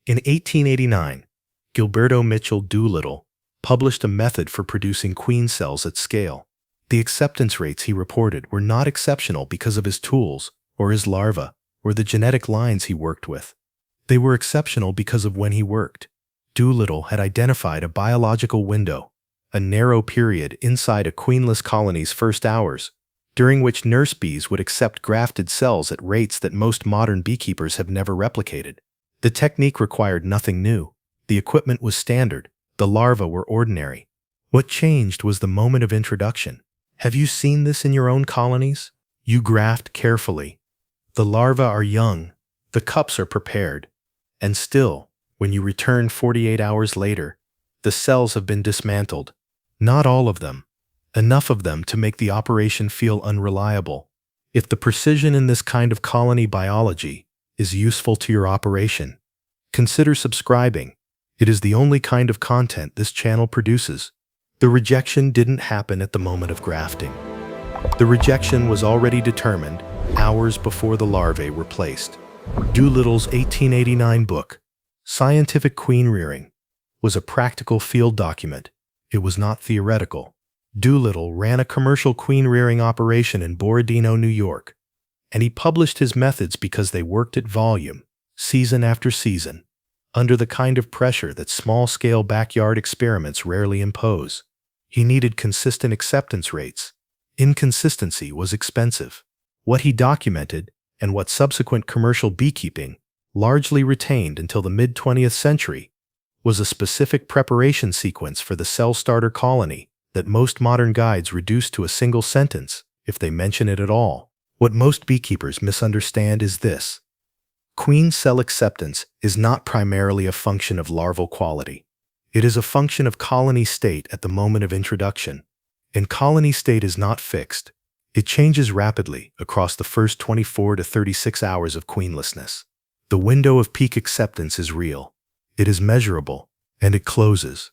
In 1889, Gilberto Mitchell Doolittle published a method for producing queen cells at scale. The acceptance rates he reported were not exceptional because of his tools, or his larvae, or the genetic lines he worked with. They were exceptional because of when he worked. Doolittle had identified a biological window, a narrow period inside a queenless colony's first hours, during which nurse bees would accept grafted cells at rates that most modern beekeepers have never replicated. The technique required nothing new. The equipment was standard. The larvae were ordinary. What changed was the moment of introduction. Have you seen this in your own colonies? You graft carefully. The larvae are young. The cups are prepared. And still, when you return 48 hours later, the cells have been dismantled. Not all of them. Enough of them to make the operation feel unreliable. If the precision in this kind of colony biology is useful to your operation, consider subscribing. It is the only kind of content this channel produces. The rejection didn't happen at the moment of grafting. The rejection was already determined hours before the larvae were placed. Doolittle's 1889 book, Scientific Queen Rearing, was a practical field document. It was not theoretical. Doolittle ran a commercial queen rearing operation in Borodino, New York, and he published his methods because they worked at volume, season after season, under the kind of pressure that small-scale backyard experiments rarely impose. He needed consistent acceptance rates. Inconsistency was expensive. What he documented, and what subsequent commercial beekeeping largely retained until the mid-20th century, was a specific preparation sequence for the cell starter colony that most modern guides reduce to a single sentence, if they mention it at all. What most beekeepers misunderstand is this: queen cell acceptance is not primarily a function of larval quality. It is a function of colony state at the moment of introduction. And colony state is not fixed. It changes rapidly across the first 24 to 36 hours of queenlessness. The window of peak acceptance is real. It is measurable, and it closes.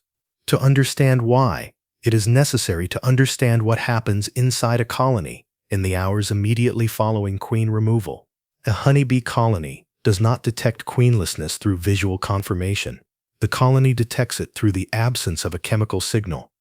To understand why, it is necessary to understand what happens inside a colony in the hours immediately following queen removal. A honeybee colony does not detect queenlessness through visual confirmation. The colony detects it through the absence of a chemical signal,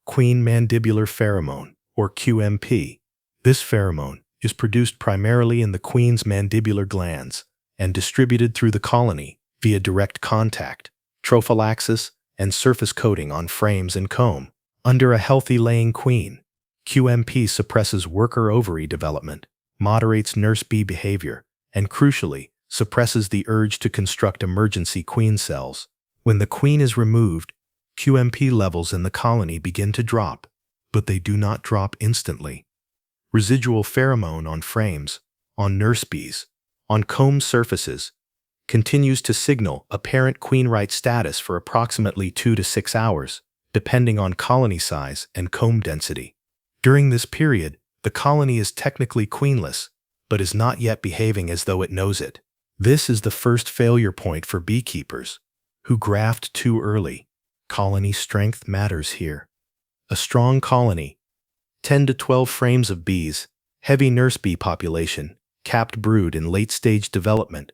queen mandibular pheromone, or QMP. This pheromone is produced primarily in the queen's mandibular glands and distributed through the colony via direct contact, trophallaxis, and surface coating on frames and comb. Under a healthy laying queen, QMP suppresses worker ovary development, moderates nurse bee behavior, and crucially, suppresses the urge to construct emergency queen cells. When the queen is removed, QMP levels in the colony begin to drop, but they do not drop instantly. Residual pheromone on frames, on nurse bees, on comb surfaces, continues to signal apparent queen-right status for approximately 2 to 6 hours, depending on colony size and comb density. During this period, the colony is technically queenless, but is not yet behaving as though it knows it. This is the first failure point for beekeepers who graft too early. Colony strength matters here. A strong colony, 10 to 12 frames of bees, heavy nurse bee population, capped brood in late-stage development,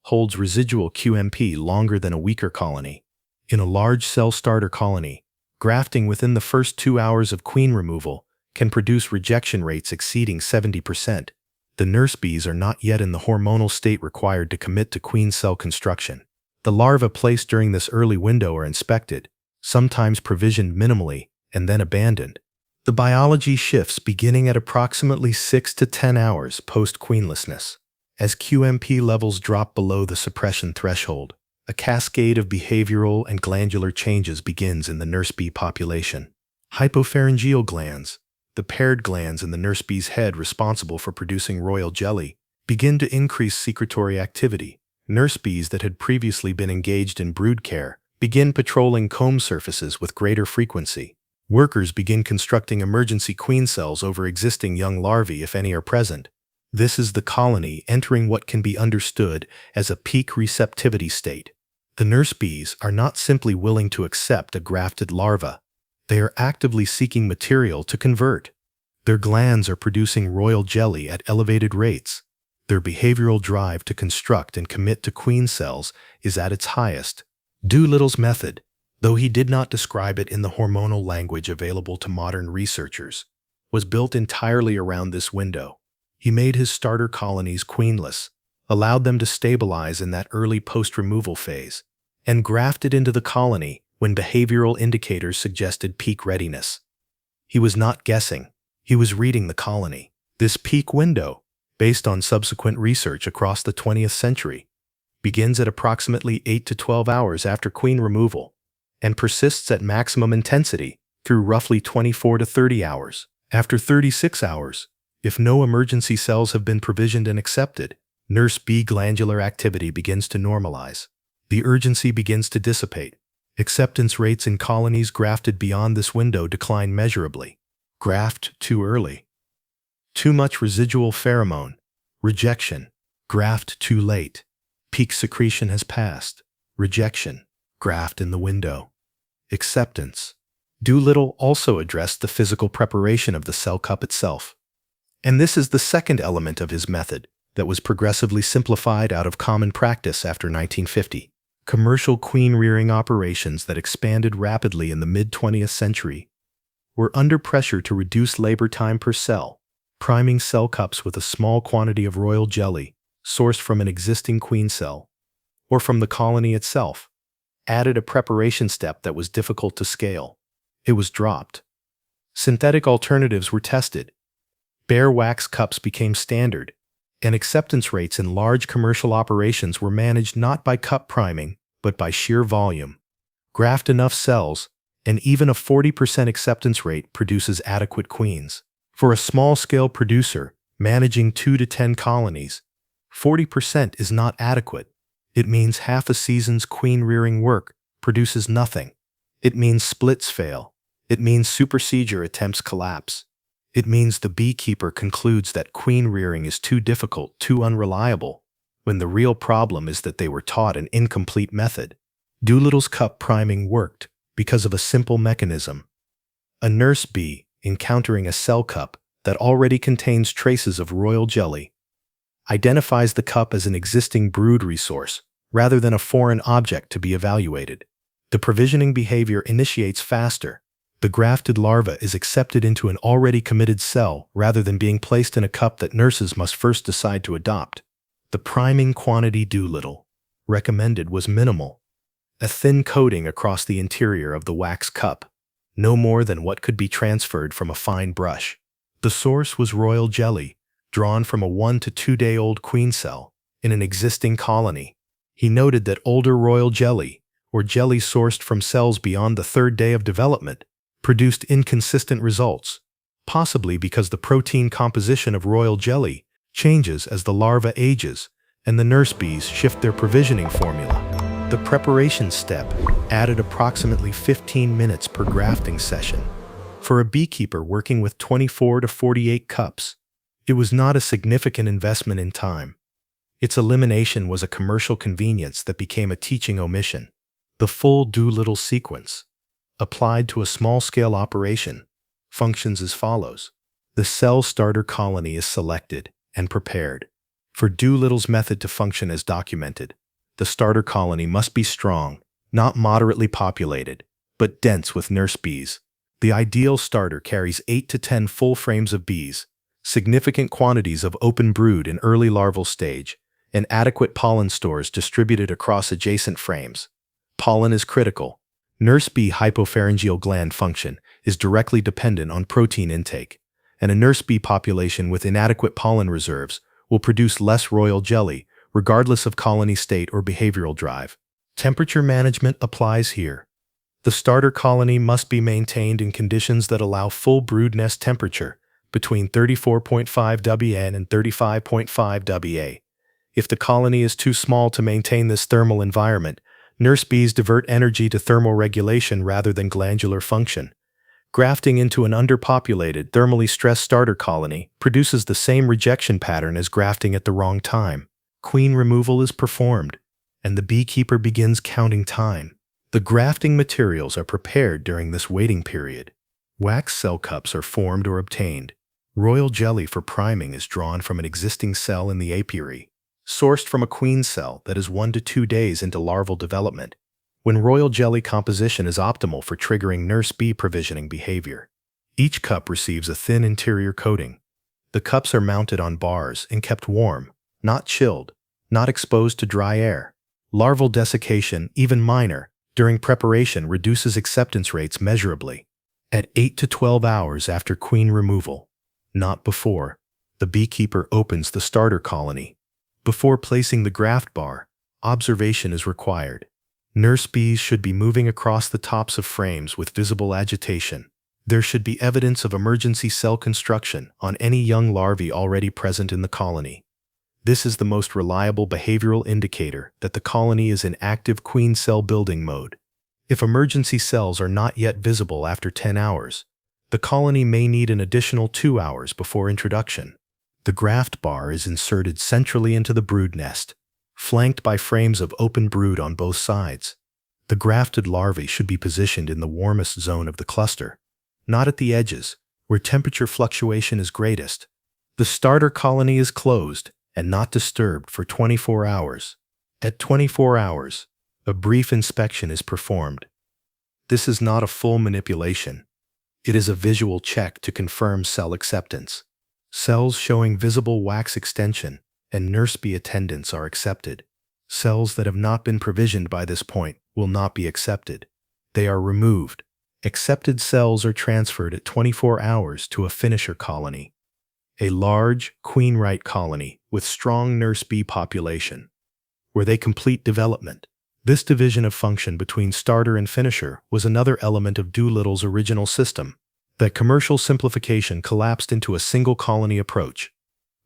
holds residual QMP longer than a weaker colony. In a large cell starter colony, grafting within the first 2 hours of queen removal can produce rejection rates exceeding 70%. The nurse bees are not yet in the hormonal state required to commit to queen cell construction. The larvae placed during this early window are inspected, sometimes provisioned minimally, and then abandoned. The biology shifts beginning at approximately 6 to 10 hours post-queenlessness. As QMP levels drop below the suppression threshold, a cascade of behavioral and glandular changes begins in the nurse bee population. Hypopharyngeal glands, the paired glands in the nurse bee's head responsible for producing royal jelly, begin to increase secretory activity. Nurse bees that had previously been engaged in brood care begin patrolling comb surfaces with greater frequency. Workers begin constructing emergency queen cells over existing young larvae if any are present. This is the colony entering what can be understood as a peak receptivity state. The nurse bees are not simply willing to accept a grafted larva. They are actively seeking material to convert. Their glands are producing royal jelly at elevated rates. Their behavioral drive to construct and commit to queen cells is at its highest. Doolittle's method, though he did not describe it in the hormonal language available to modern researchers, was built entirely around this window. He made his starter colonies queenless, allowed them to stabilize in that early post-removal phase, and grafted into the colony when behavioral indicators suggested peak readiness. He was not guessing. He was reading the colony. This peak window, based on subsequent research across the 20th century, begins at approximately 8 to 12 hours after queen removal and persists at maximum intensity through roughly 24 to 30 hours. After 36 hours, if no emergency cells have been provisioned and accepted, nurse bee glandular activity begins to normalize. The urgency begins to dissipate. Acceptance rates in colonies grafted beyond this window decline measurably. Graft too early. Too much residual pheromone. Rejection. Graft too late. Peak secretion has passed. Rejection. Graft in the window. Acceptance. Doolittle also addressed the physical preparation of the cell cup itself. And this is the second element of his method that was progressively simplified out of common practice after 1950. Commercial queen rearing operations that expanded rapidly in the mid-20th century were under pressure to reduce labor time per cell. Priming cell cups with a small quantity of royal jelly, sourced from an existing queen cell, or from the colony itself, added a preparation step that was difficult to scale. It was dropped. Synthetic alternatives were tested. Bare wax cups became standard, and acceptance rates in large commercial operations were managed not by cup priming, but by sheer volume. Graft enough cells, and even a 40% acceptance rate produces adequate queens. For a small-scale producer managing 2 to 10 colonies, 40% is not adequate. It means half a season's queen-rearing work produces nothing. It means splits fail. It means supersedure attempts collapse. It means the beekeeper concludes that queen-rearing is too difficult, too unreliable, when the real problem is that they were taught an incomplete method. Doolittle's cup priming worked because of a simple mechanism. A nurse bee, encountering a cell cup that already contains traces of royal jelly, identifies the cup as an existing brood resource rather than a foreign object to be evaluated. The provisioning behavior initiates faster. The grafted larva is accepted into an already committed cell rather than being placed in a cup that nurses must first decide to adopt. The priming quantity Doolittle recommended was minimal. A thin coating across the interior of the wax cup, no more than what could be transferred from a fine brush. The source was royal jelly, drawn from a 1 to 2 day old queen cell in an existing colony. He noted that older royal jelly, or jelly sourced from cells beyond the 3rd day of development, produced inconsistent results, possibly because the protein composition of royal jelly changes as the larva ages and the nurse bees shift their provisioning formula. The preparation step added approximately 15 minutes per grafting session. For a beekeeper working with 24 to 48 cups, it was not a significant investment in time. Its elimination was a commercial convenience that became a teaching omission. The full Doolittle sequence, applied to a small-scale operation, functions as follows. The cell starter colony is selected and prepared. For Doolittle's method to function as documented, the starter colony must be strong, not moderately populated, but dense with nurse bees. The ideal starter carries 8 to 10 full frames of bees, significant quantities of open brood in early larval stage, and adequate pollen stores distributed across adjacent frames. Pollen is critical. Nurse bee hypopharyngeal gland function is directly dependent on protein intake, and a nurse bee population with inadequate pollen reserves will produce less royal jelly, regardless of colony state or behavioral drive. Temperature management applies here. The starter colony must be maintained in conditions that allow full brood nest temperature between 34.5 WN and 35.5 WA. If the colony is too small to maintain this thermal environment, nurse bees divert energy to thermal regulation rather than glandular function. Grafting into an underpopulated, thermally stressed starter colony produces the same rejection pattern as grafting at the wrong time. Queen removal is performed, and the beekeeper begins counting time. The grafting materials are prepared during this waiting period. Wax cell cups are formed or obtained. Royal jelly for priming is drawn from an existing cell in the apiary, sourced from a queen cell that is 1 to 2 days into larval development, when royal jelly composition is optimal for triggering nurse bee provisioning behavior. Each cup receives a thin interior coating. The cups are mounted on bars and kept warm, not chilled, not exposed to dry air. Larval desiccation, even minor, during preparation reduces acceptance rates measurably. At 8 to 12 hours after queen removal, not before, the beekeeper opens the starter colony. Before placing the graft bar, observation is required. Nurse bees should be moving across the tops of frames with visible agitation. There should be evidence of emergency cell construction on any young larvae already present in the colony. This is the most reliable behavioral indicator that the colony is in active queen cell building mode. If emergency cells are not yet visible after 10 hours, the colony may need an additional 2 hours before introduction. The graft bar is inserted centrally into the brood nest, flanked by frames of open brood on both sides. The grafted larvae should be positioned in the warmest zone of the cluster, not at the edges, where temperature fluctuation is greatest. The starter colony is closed and not disturbed for 24 hours. At 24 hours, a brief inspection is performed. This is not a full manipulation. It is a visual check to confirm cell acceptance. Cells showing visible wax extension and nurse bee attendance are accepted. Cells that have not been provisioned by this point will not be accepted. They are removed. Accepted cells are transferred at 24 hours to a finisher colony, a large, queen-right colony with strong nurse bee population, where they complete development. This division of function between starter and finisher was another element of Doolittle's original system, that commercial simplification collapsed into a single colony approach,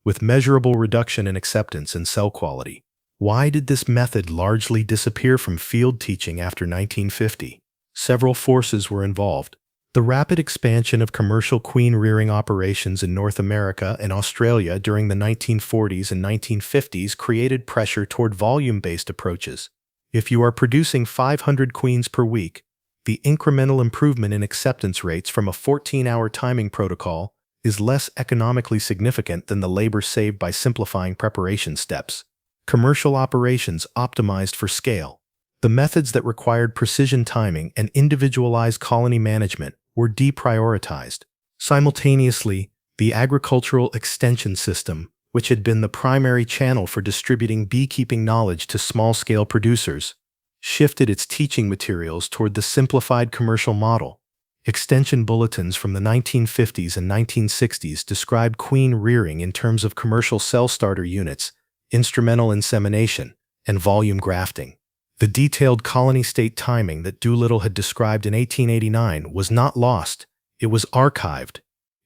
with measurable reduction in acceptance and cell quality. Why did this method largely disappear from field teaching after 1950? Several forces were involved. The rapid expansion of commercial queen rearing operations in North America and Australia during the 1940s and 1950s created pressure toward volume-based approaches. If you are producing 500 queens per week, the incremental improvement in acceptance rates from a 14-hour timing protocol is less economically significant than the labor saved by simplifying preparation steps. Commercial operations optimized for scale. The methods that required precision timing and individualized colony management were deprioritized. Simultaneously, the agricultural extension system, which had been the primary channel for distributing beekeeping knowledge to small-scale producers, shifted its teaching materials toward the simplified commercial model. Extension bulletins from the 1950s and 1960s described queen rearing in terms of commercial cell starter units, instrumental insemination, and volume grafting. The detailed colony state timing that Doolittle had described in 1889 was not lost, it was archived.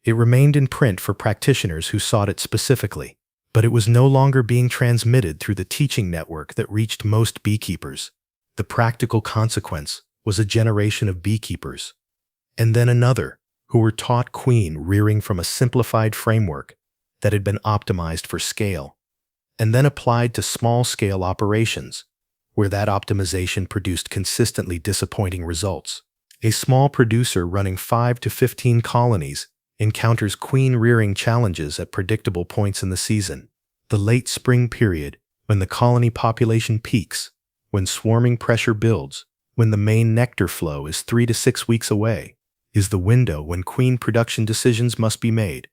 It remained in print for practitioners who sought it specifically, but it was no longer being transmitted through the teaching network that reached most beekeepers. The practical consequence was a generation of beekeepers, and then another, who were taught queen rearing from a simplified framework that had been optimized for scale, and then applied to small-scale operations, where that optimization produced consistently disappointing results. A small producer running 5 to 15 colonies encounters queen rearing challenges at predictable points in the season. The late spring period, when the colony population peaks, when swarming pressure builds, when the main nectar flow is 3 to 6 weeks away, is the window when queen production decisions must be made.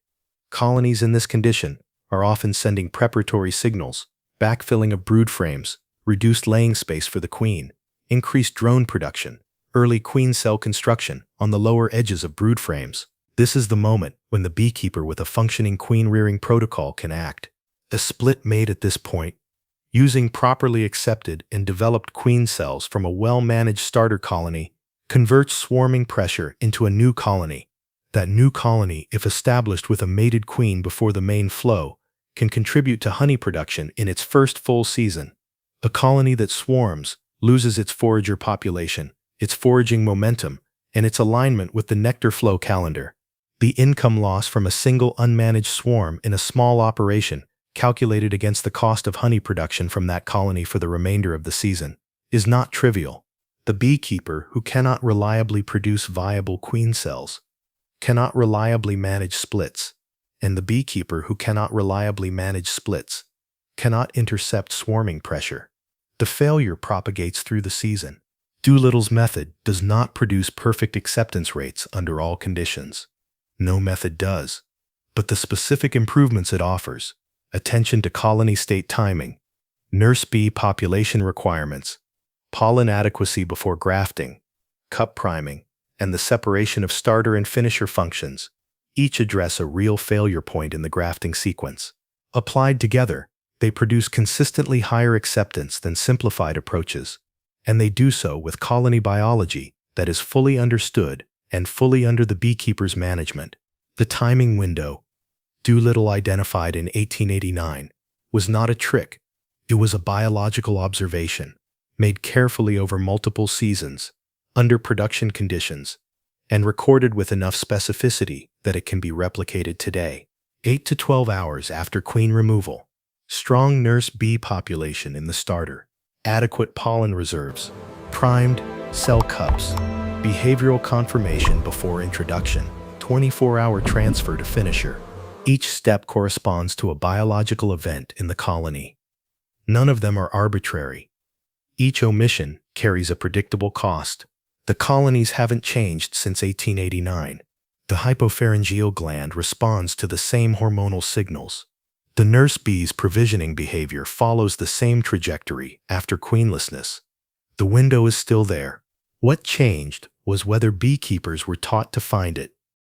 Colonies in this condition are often sending preparatory signals, backfilling of brood frames, reduced laying space for the queen, increased drone production, early queen cell construction on the lower edges of brood frames. This is the moment when the beekeeper with a functioning queen rearing protocol can act. A split made at this point, using properly accepted and developed queen cells from a well-managed starter colony, converts swarming pressure into a new colony. That new colony, if established with a mated queen before the main flow, can contribute to honey production in its first full season. A colony that swarms loses its forager population, its foraging momentum, and its alignment with the nectar flow calendar. The income loss from a single unmanaged swarm in a small operation, calculated against the cost of honey production from that colony for the remainder of the season, is not trivial. The beekeeper who cannot reliably produce viable queen cells, cannot reliably manage splits, and the beekeeper who cannot reliably manage splits cannot intercept swarming pressure. The failure propagates through the season. Doolittle's method does not produce perfect acceptance rates under all conditions. No method does. But the specific improvements it offers, attention to colony state timing, nurse bee population requirements, pollen adequacy before grafting, cup priming, and the separation of starter and finisher functions, each address a real failure point in the grafting sequence. Applied together, they produce consistently higher acceptance than simplified approaches, and they do so with colony biology that is fully understood and fully under the beekeeper's management. The timing window Doolittle identified in 1889 was not a trick. It was a biological observation, made carefully over multiple seasons, under production conditions, and recorded with enough specificity that it can be replicated today. 8 to 12 hours after queen removal. Strong nurse bee population in the starter. Adequate pollen reserves. Primed cell cups. Behavioral confirmation before introduction. 24-hour transfer to finisher. Each step corresponds to a biological event in the colony. None of them are arbitrary. Each omission carries a predictable cost. The colonies haven't changed since 1889. The hypopharyngeal gland responds to the same hormonal signals. The nurse bee's provisioning behavior follows the same trajectory after queenlessness. The window is still there. What changed was whether beekeepers were taught to find it